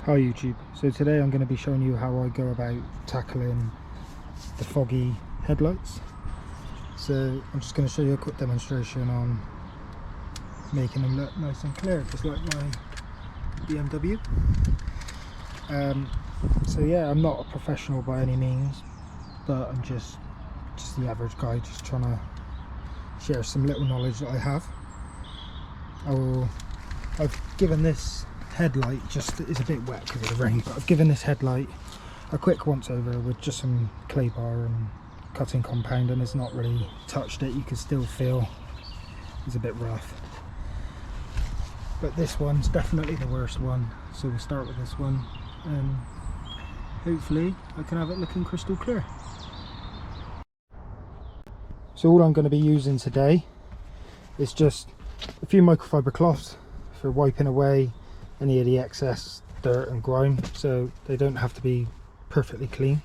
Hi YouTube, so today I'm going to be showing you how I go about tackling the foggy headlights. So I'm just going to show you a quick demonstration on making them look nice and clear, just like my BMW. So yeah, I'm not a professional by any means, but I'm just the average guy, just trying to share some little knowledge that I have. I've given this headlight, just it's a bit wet because of the rain, but I've given this headlight a quick once over with just some clay bar and cutting compound, and it's not really touched it. You can still feel it's a bit rough, but this one's definitely the worst one, so we'll start with this one and hopefully I can have it looking crystal clear. So all I'm going to be using today is just a few microfiber cloths for wiping away any of the excess dirt and grime, so they don't have to be perfectly clean.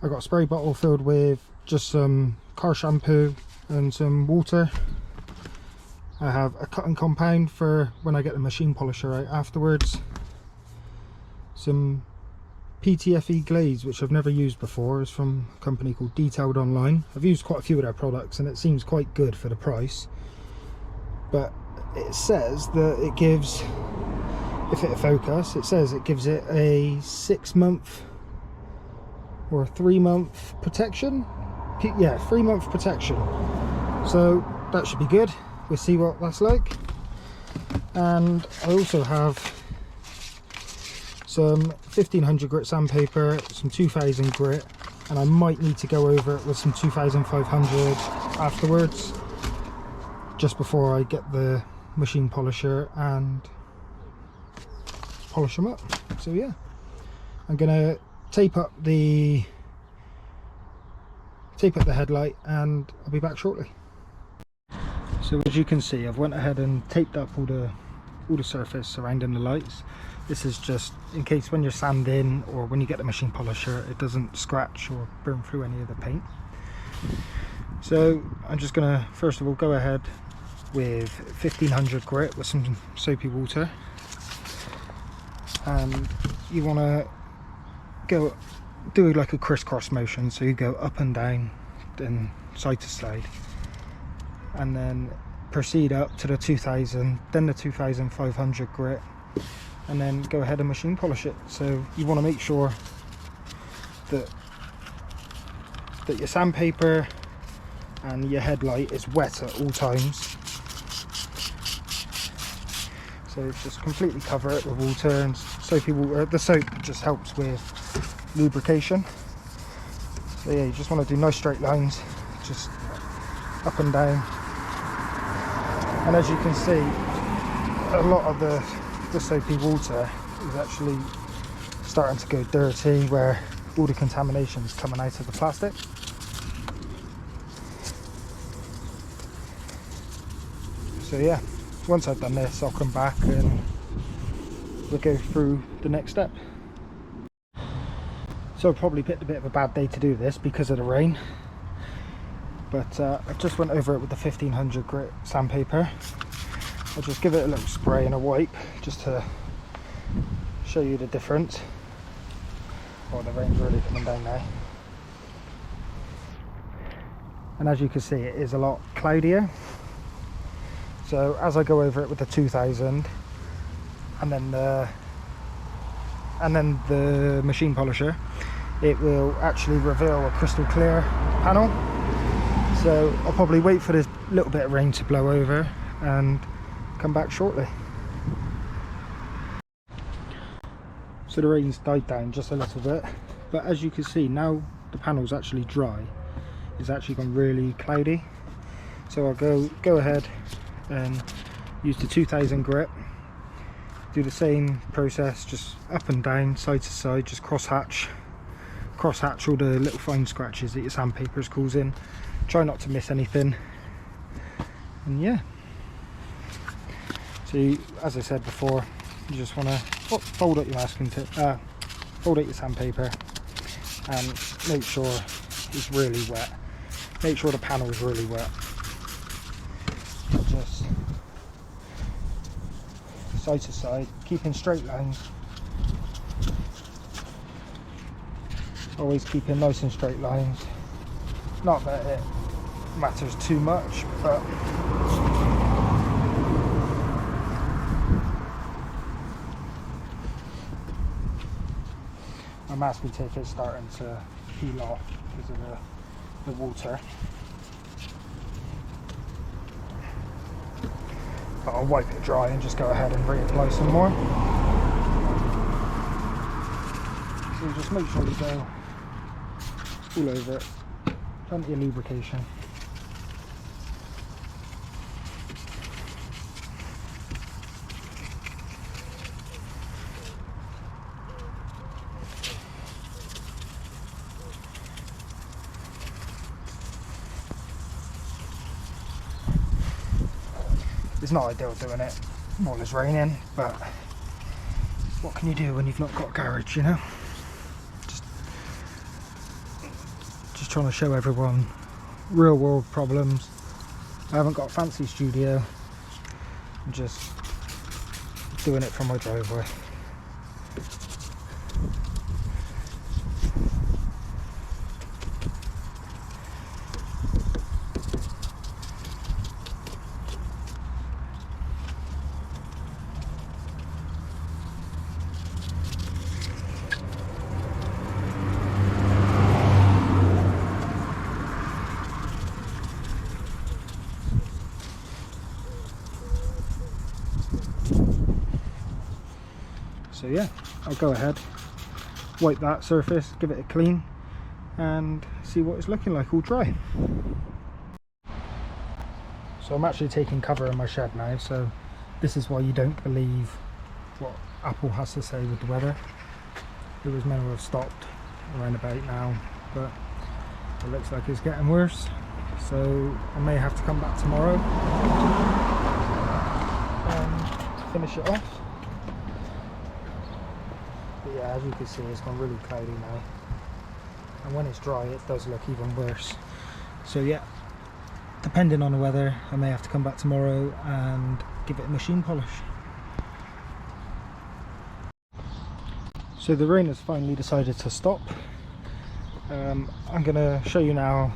I got a spray bottle filled with just some car shampoo and some water. I have a cutting compound for when I get the machine polisher out afterwards. Some PTFE glaze, which I've never used before, is from a company called Detailed Online. I've used quite a few of their products and it seems quite good for the price, but it says that it gives, if it'll focus, it says it gives it a 6-month or 3-month protection. Yeah, 3-month protection, so that should be good. We'll see what that's like. And I also have some 1500 grit sandpaper, some 2000 grit, and I might need to go over it with some 2500 afterwards, just before I get the machine polisher and polish them up. So yeah, I'm gonna tape up the headlight and I'll be back shortly. So as you can see, I've went ahead and taped up all the surface surrounding the lights. This is just in case when you're sanding or when you get the machine polisher it doesn't scratch or burn through any of the paint. So I'm just gonna first of all go ahead with 1500 grit with some soapy water, and you want to go do like a crisscross motion, so you go up and down, then side to side, and then proceed up to the 2000, then the 2500 grit, and then go ahead and machine polish it. So you want to make sure that your sandpaper and your headlight is wet at all times. So just completely cover it with water and soapy water. The soap just helps with lubrication. So yeah, you just want to do nice straight lines, just up and down. And as you can see, a lot of the soapy water is actually starting to go dirty, where all the contamination is coming out of the plastic. So yeah, once I've done this, I'll come back and we'll go through the next step. So I probably picked a bit of a bad day to do this because of the rain, but I just went over it with the 1500 grit sandpaper. I'll just give it a little spray and a wipe just to show you the difference. Oh, the rain's really coming down now. And as you can see, it is a lot cloudier. So as I go over it with the 2000 and then the machine polisher, it will actually reveal a crystal clear panel. So I'll probably wait for this little bit of rain to blow over and come back shortly. So the rain's died down just a little bit, but as you can see now the panel's actually dry. It's actually gone really cloudy. So I'll go ahead and use the 2000 grit, do the same process, just up and down, side to side, just cross hatch all the little fine scratches that your sandpaper is causing. Try not to miss anything, and yeah. So as I said before, you just want to fold up your masking tape, fold up your sandpaper, and make sure it's really wet. Make sure the panel is really wet. Just side to side, keeping straight lines. Always keeping nice and straight lines. Not that it matters too much, but my masking tape is starting to peel off because of the water. But I'll wipe it dry and just go ahead and reapply some more. So just make sure you go all over it. Plenty of lubrication. It's not ideal doing it while it's raining, but what can you do when you've not got a garage, you know? Just trying to show everyone real world problems. I haven't got a fancy studio. I'm just doing it from my driveway. So yeah, I'll go ahead, wipe that surface, give it a clean and see what it's looking like all dry. So I'm actually taking cover in my shed now, so this is why you don't believe what Apple has to say with the weather. It was meant to have stopped around about now, but it looks like it's getting worse, so I may have to come back tomorrow to finish it off. But yeah, as you can see, it's gone really cloudy now, and when it's dry it does look even worse. So yeah, depending on the weather, I may have to come back tomorrow and give it a machine polish. So the rain has finally decided to stop. I'm going to show you now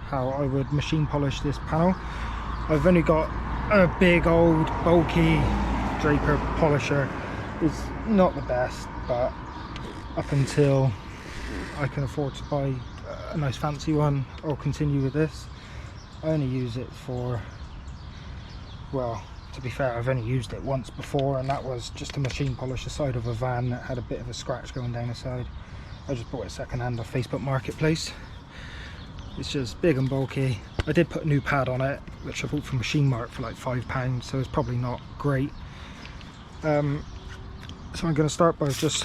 how I would machine polish this panel. I've only got a big old bulky Draper polisher. It's not the best, but up until I can afford to buy a nice fancy one, I'll continue with this. I only use it for, well, to be fair, I've only used it once before, and that was just to machine polish the side of a van that had a bit of a scratch going down the side. I just bought it second hand off Facebook Marketplace. It's just big and bulky. I did put a new pad on it, which I bought from Machine Mart for like £5, so it's probably not great. So I'm going to start by just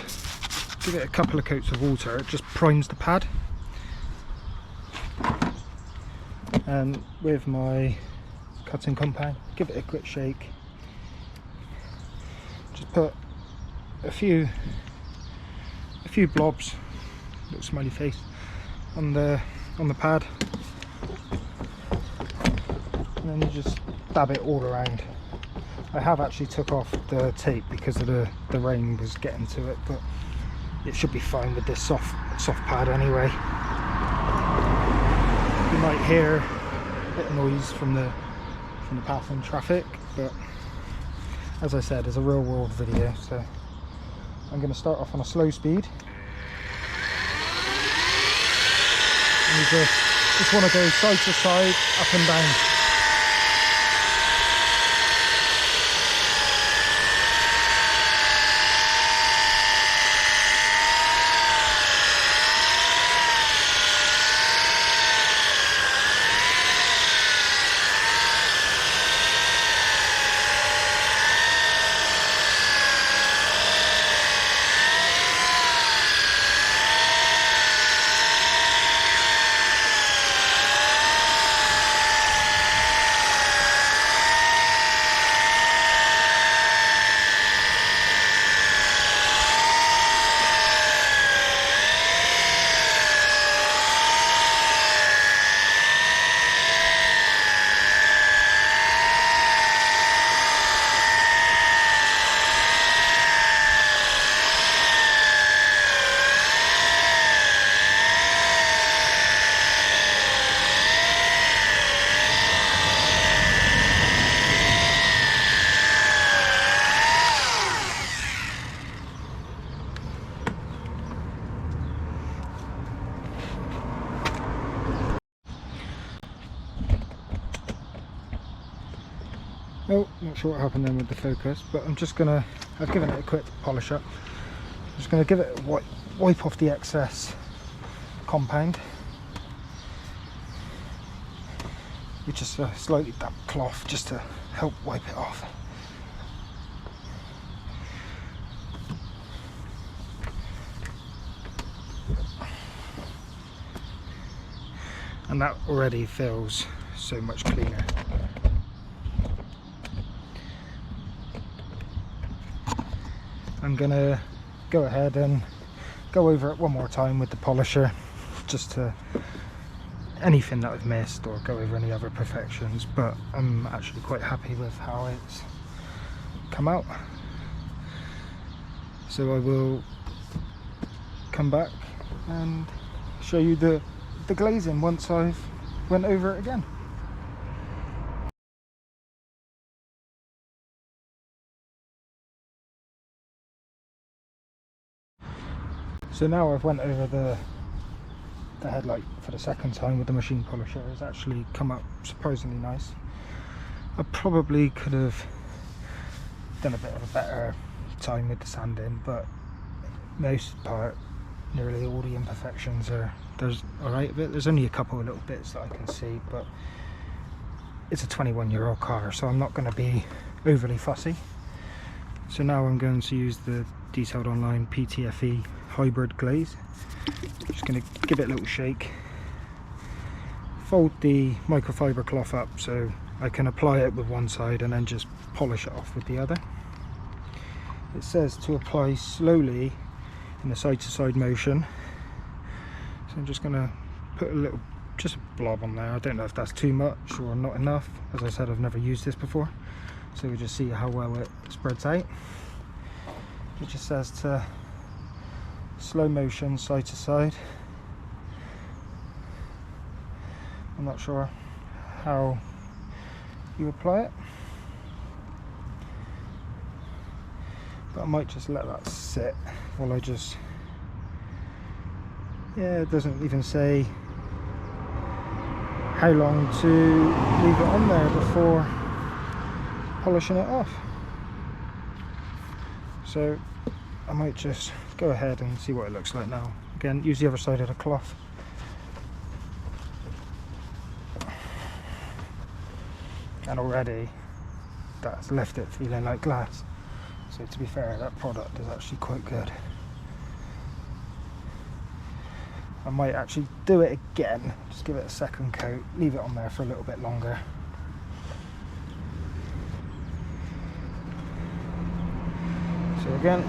give it a couple of coats of water. It just primes the pad. And with my cutting compound, give it a quick shake. Just put a few blobs, little smiley face, on the pad, and then you just dab it all around. I have actually took off the tape because of the rain was getting to it, but it should be fine with this soft pad anyway. You might hear a bit of noise from the passing traffic, but as I said, it's a real world video, so I'm going to start off on a slow speed. And you just want to go side to side, up and down. Not sure what happened then with the focus, but I've given it a quick polish up. I'm just going to give it a wipe off the excess compound with just a slightly damp cloth just to help wipe it off. And that already feels so much cleaner. I'm gonna go ahead and go over it one more time with the polisher, just to anything that I've missed or go over any other imperfections, but I'm actually quite happy with how it's come out. So I will come back and show you the glazing once I've went over it again. So now I've went over the headlight for the second time with the machine polisher. It's actually come up surprisingly nice. I probably could have done a bit of a better time with the sanding, but most part, nearly all the imperfections there's alright of it. There's only a couple of little bits that I can see, but it's a 21-year-old car, so I'm not going to be overly fussy. So now I'm going to use the Detailed Online PTFE hybrid glaze. Just going to give it a little shake, fold the microfiber cloth up so I can apply it with one side and then just polish it off with the other. It says to apply slowly in a side-to-side motion, so I'm just going to put just a blob on there. I don't know if that's too much or not enough. As I said, I've never used this before, so we'll just see how well it spreads out. It just says to slow motion, side to side. I'm not sure how you apply it, but I might just let that sit while I just, yeah, it doesn't even say how long to leave it on there before polishing it off. So I might just go ahead and see what it looks like now. Again, use the other side of the cloth. And already that's left it feeling like glass. So to be fair, that product is actually quite good. I might actually do it again, just give it a second coat, leave it on there for a little bit longer. So again,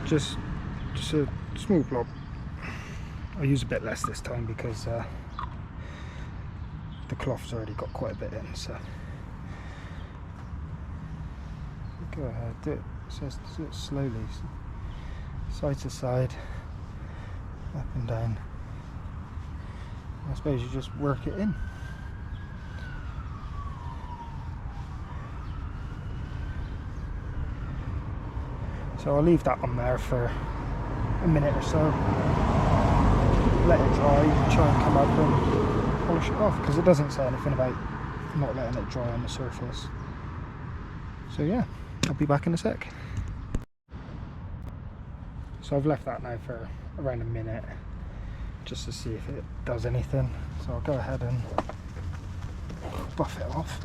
just a small blob. I'll use a bit less this time because the cloth's already got quite a bit in, so go ahead, do it. It says do it slowly, side to side, up and down. I suppose you just work it in. So I'll leave that on there for a minute or so, let it dry, try and come up and polish it off, because it doesn't say anything about not letting it dry on the surface. So yeah, I'll be back in a sec. So I've left that now for around a minute just to see if it does anything. So I'll go ahead and buff it off.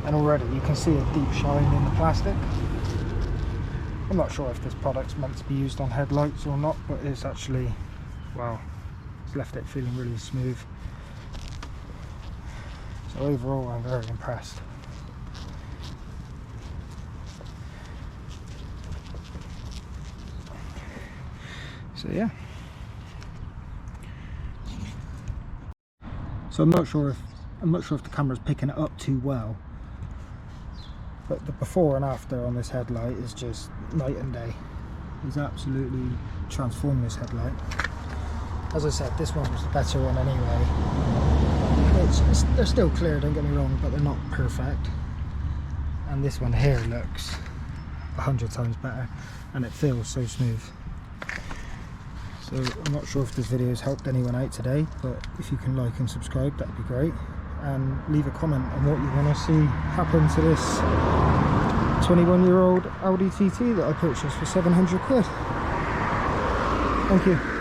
And already you can see a deep shine in the plastic. I'm not sure if this product's meant to be used on headlights or not, but it's actually, well, it's left it feeling really smooth. So overall I'm very impressed. So yeah. So I'm not sure if the camera's picking it up too well, but the before and after on this headlight is just night and day. It's absolutely transformed this headlight. As I said, this one was the better one anyway. They're still clear, don't get me wrong, but they're not perfect. And this one here looks 100 times better, and it feels so smooth. So I'm not sure if this video has helped anyone out today, but if you can like and subscribe, that'd be great, and leave a comment on what you want to see happen to this 21-year-old Audi TT that I purchased for 700 quid. Thank you.